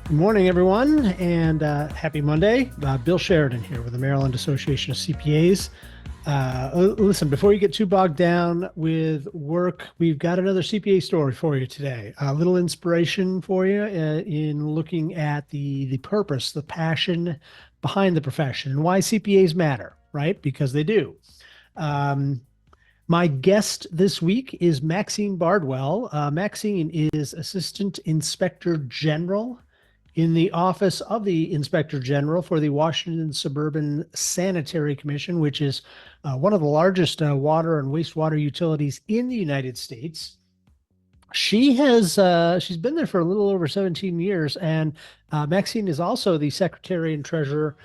Good morning, everyone, and happy Monday. Bill Sheridan here with the Maryland Association of CPAs. Listen, before you get too bogged down with work, we've got another CPA story for you today. A little inspiration for you in looking at the purpose, the passion behind the profession, and why CPAs matter, right? Because they do. Um, my guest this week is Maxene Bardwell. Maxine is Assistant Inspector General in the Office of the Inspector General for the Washington Suburban Sanitary Commission, which is one of the largest water and wastewater utilities in the United States. She's been there for a little over 17 years, and Maxine is also the Secretary and Treasurer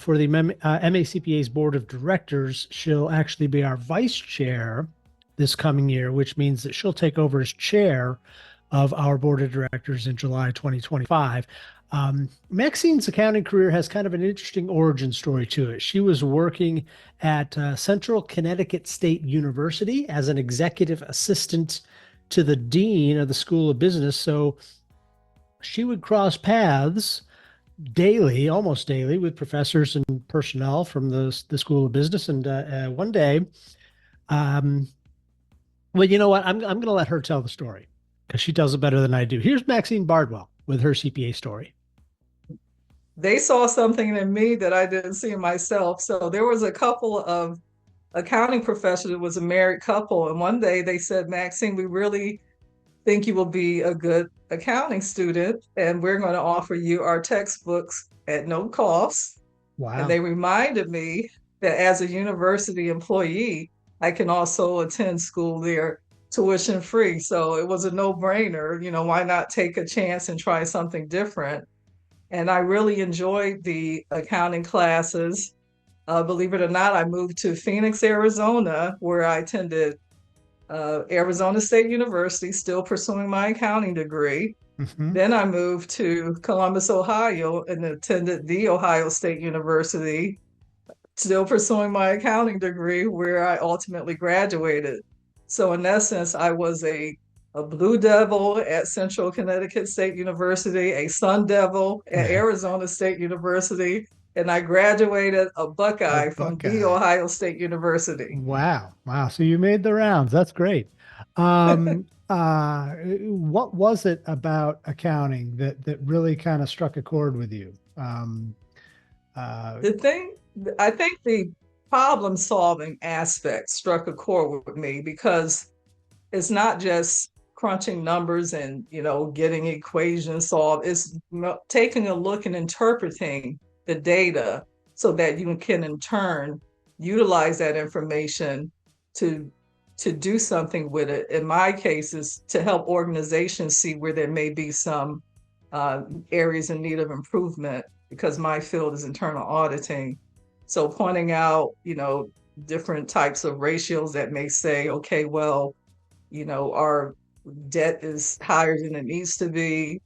for the MACPA's Board of Directors. She'll actually be our Vice Chair this coming year, which means that she'll take over as Chair of our Board of Directors in July 2025. Maxine's accounting career has kind of an interesting origin story to it. She was working at Central Connecticut State University as an executive assistant to the dean of the School of Business. So she would cross paths daily, almost daily, with professors and personnel from the School of Business. And one day, well, you know what? I'm going to let her tell the story because she tells it better than I do. Here's Maxene Bardwell with her CPA story. They saw something in me that I didn't see in myself. So there was a couple of accounting professors. It was a married couple. And one day they said, Maxine, we really think you will be a good accounting student, and we're going to offer you our textbooks at no cost. And Wow. they reminded me that as a university employee, I can also attend school there tuition free. So it was a no-brainer. Why not take a chance and try something different? And I really enjoyed the accounting classes. Believe it or not, I moved to Phoenix, Arizona, where I attended Arizona State University, still pursuing my accounting degree. Mm-hmm. Then I moved to Columbus, Ohio, and attended the Ohio State University, still pursuing my accounting degree, where I ultimately graduated. So, in essence, I was a Blue Devil at Central Connecticut State University, a Sun Devil at Arizona State University, and I graduated a A Buckeye from the Buckeye. Ohio State University. Wow. Wow. So you made the rounds. That's great. What was it about accounting that really kind of struck a chord with you? Uh, The thing, I think the problem solving aspect struck a chord with me because it's not just crunching numbers and getting equations solved. It's taking a look and interpreting the data so that you can in turn utilize that information to do something with it. In my case, is to help organizations see where there may be some uh, areas in need of improvement, because my field is internal auditing. So pointing out, different types of ratios that may say, okay, well, our debt is higher than it needs to be,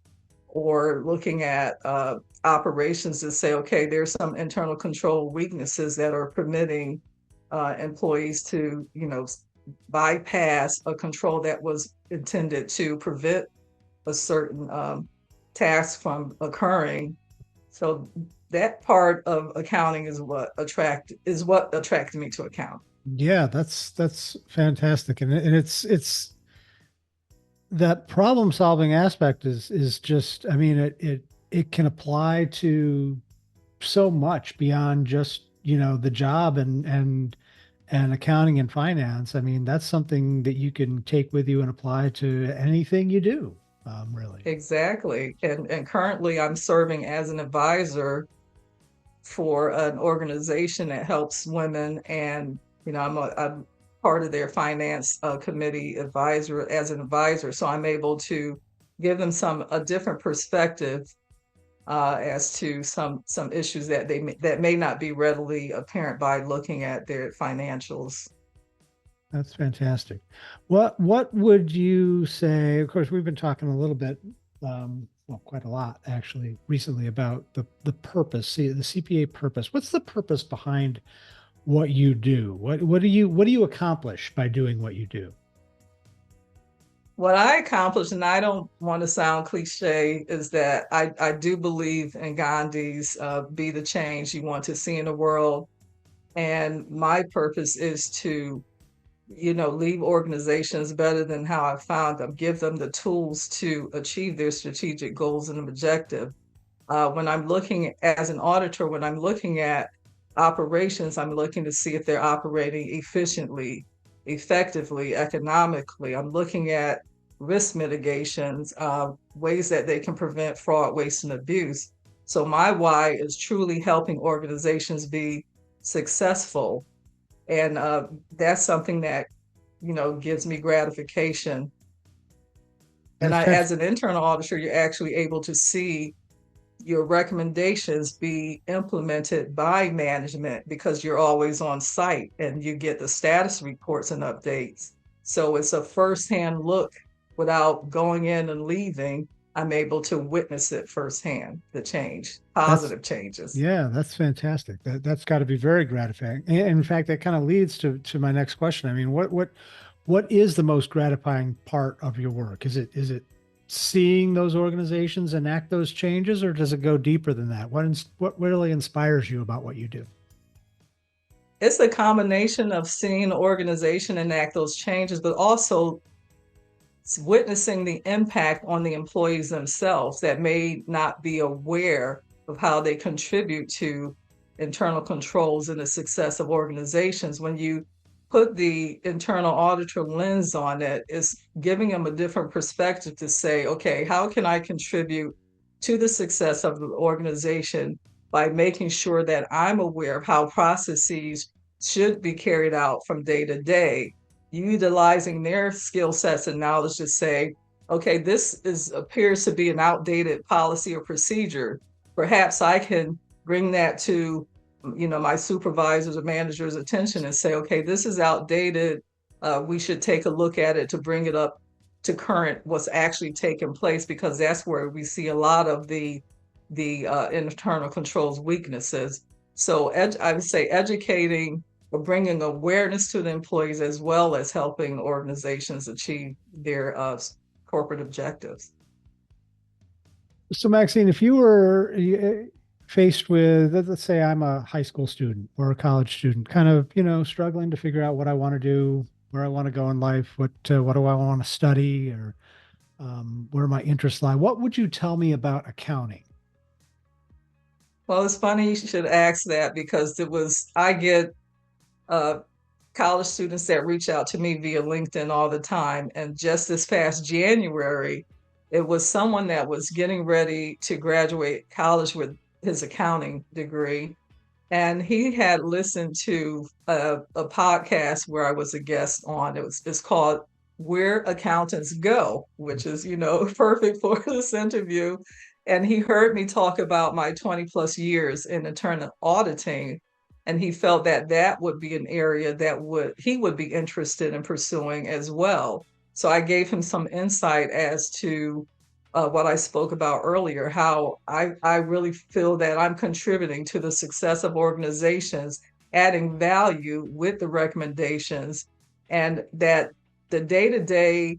or looking at operations to say, okay, there's some internal control weaknesses that are permitting employees to, bypass a control that was intended to prevent a certain task from occurring. So that part of accounting is what attracted me to accounting. yeah, that's fantastic. And it's that problem solving aspect is just, I mean, it can apply to so much beyond just, the job and accounting and finance. I mean, that's something that you can take with you and apply to anything you do, really. Exactly. And currently I'm serving as an advisor for an organization that helps women, and I'm part of their finance committee advisor as an advisor, so I'm able to give them a different perspective as to some issues that may not be readily apparent by looking at their financials. That's fantastic. What would you say? Of course, we've been talking a little bit, well, quite a lot actually, recently about the purpose, see the CPA purpose. What's the purpose behind what you do? What do you accomplish by doing what you do? What I accomplished, and I don't want to sound cliche, is that I do believe in Gandhi's be the change you want to see in the world. And my purpose is to, leave organizations better than how I found them, give them the tools to achieve their strategic goals and objective. When I'm looking as an auditor, when I'm looking at operations, I'm looking to see if they're operating efficiently, effectively, economically. I'm looking at risk mitigations, ways that they can prevent fraud, waste, and abuse. So my why is truly helping organizations be successful. And that's something that, gives me gratification. And That's as an internal auditor, you're actually able to see your recommendations be implemented by management because you're always on site and you get the status reports and updates. So it's a firsthand look without going in and leaving. I'm able to witness it firsthand, the change, that's positive changes. yeah, that's fantastic. That's got to be very gratifying. And in fact, that kind of leads to my next question. I mean, what is the most gratifying part of your work? Is it seeing those organizations enact those changes, or does it go deeper than that? What really inspires you about what you do? It's a combination of seeing the organization enact those changes, but also witnessing the impact on the employees themselves that may not be aware of how they contribute to internal controls and the success of organizations. When you put the internal auditor lens on it, it's giving them a different perspective to say, okay, how can I contribute to the success of the organization by making sure that I'm aware of how processes should be carried out from day to day, utilizing their skill sets and knowledge to say, okay, this appears to be an outdated policy or procedure. Perhaps I can bring that to, my supervisors or managers' attention and say, okay, this is outdated. We should take a look at it to bring it up to current what's actually taking place, because that's where we see a lot of the internal controls weaknesses. So I would say educating or bringing awareness to the employees as well as helping organizations achieve their corporate objectives. So, Maxine, if you were faced with, let's say I'm a high school student or a college student, kind of, struggling to figure out what I want to do, where I want to go in life, what do I want to study, or where my interests lie, what would you tell me about accounting? Well, it's funny you should ask that because I get uh, college students that reach out to me via LinkedIn all the time. And just this past January, it was someone that was getting ready to graduate college with his accounting degree. And he had listened to a podcast where I was a guest on. It's called Where Accountants Go, which is, perfect for this interview. And he heard me talk about my 20 plus years in internal auditing. And he felt that that would be an area that he would be interested in pursuing as well. So I gave him some insight as to what I spoke about earlier, how I really feel that I'm contributing to the success of organizations, adding value with the recommendations, and that the day-to-day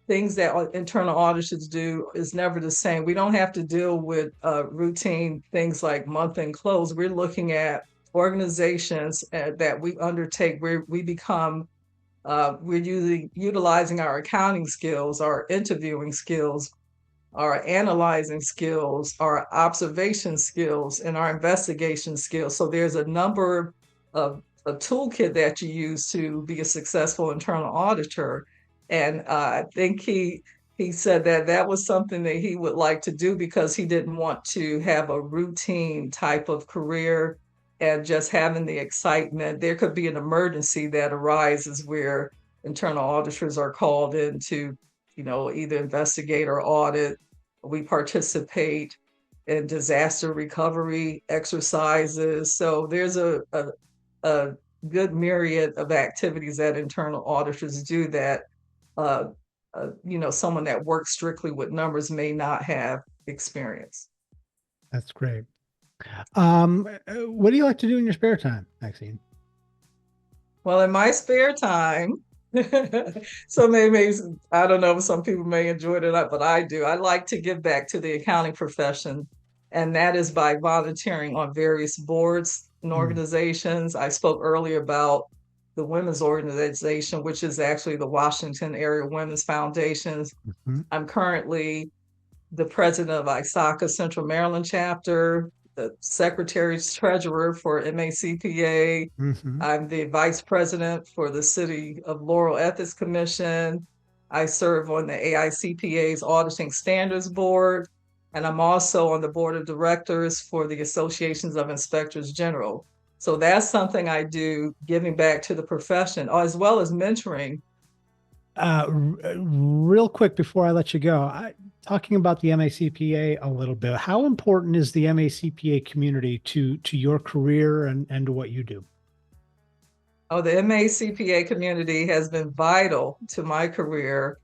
things that internal auditors do is never the same. We don't have to deal with routine things like month-end close. We're looking at organizations that we undertake where we become we're utilizing our accounting skills, our interviewing skills, our analyzing skills, our observation skills, and our investigation skills. So there's a number of a toolkit that you use to be a successful internal auditor. And I think he said that that was something that he would like to do because he didn't want to have a routine type of career and just having the excitement. There could be an emergency that arises where internal auditors are called in to, either investigate or audit. We participate in disaster recovery exercises. So there's a good myriad of activities that internal auditors do that uh, someone that works strictly with numbers may not have experience. That's great. What do you like to do in your spare time, Maxine? Well, in my spare time, So maybe, I don't know if some people may enjoy it or not, but I do. I like to give back to the accounting profession, and that is by volunteering on various boards and Mm, organizations. I spoke earlier about the women's organization, which is actually the Washington Area Women's Foundations. mhm, I'm currently the president of ISACA Central Maryland chapter, the secretary's treasurer for MACPA. mhm. I'm the vice president for the City of Laurel Ethics Commission. I serve on the AICPA's Auditing Standards Board, and I'm also on the board of directors for the Associations of Inspectors General. So that's something I do, giving back to the profession, as well as mentoring. Real quick before I let you go, talking about the MACPA a little bit, how important is the MACPA community to your career and to what you do? Oh, the MACPA community has been vital to my career.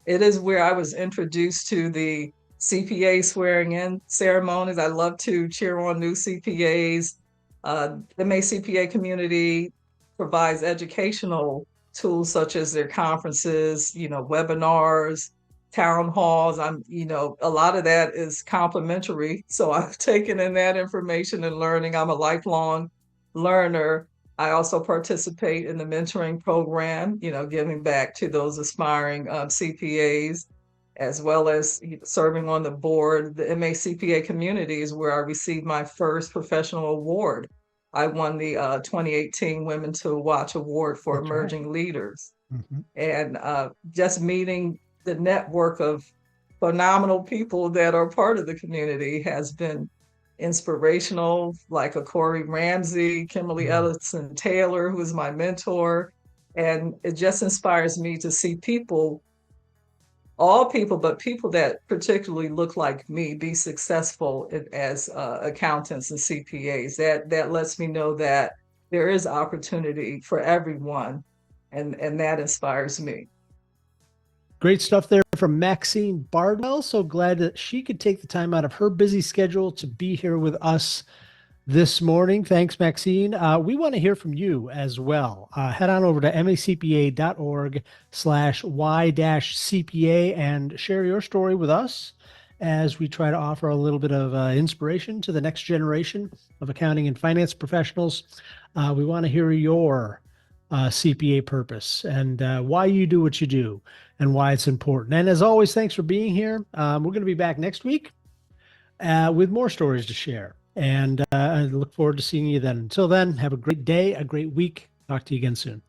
It is where I was introduced to the CPA swearing in ceremonies. I love to cheer on new CPAs. The MACPA community provides educational tools such as their conferences, webinars, town halls. A lot of that is complimentary. So I've taken in that information and learning. I'm a lifelong learner. I also participate in the mentoring program, giving back to those aspiring CPAs, as well as serving on the board. The MACPA community is where I received my first professional award. I won the 2018 Women to Watch Award for That's right. Emerging Leaders. Mhm. And just meeting the network of phenomenal people that are part of the community has been inspirational, like a Corey Ramsey, Kimberly Mm. Ellison Taylor, who is my mentor. And it just inspires me to see people, all people, but people that particularly look like me, be successful as accountants and CPAs. That lets me know that there is opportunity for everyone, and that inspires me. Great stuff there from Maxene Bardwell. So glad that she could take the time out of her busy schedule to be here with us this morning. Thanks, Maxine. We want to hear from you as well. Head on over to macpa.org/y-CPA and share your story with us as we try to offer a little bit of inspiration to the next generation of accounting and finance professionals. We want to hear your CPA purpose and why you do what you do and why it's important. And as always, thanks for being here. We're going to be back next week with more stories to share. And I look forward to seeing you then. Until then, have a great day, a great week. Talk to you again soon.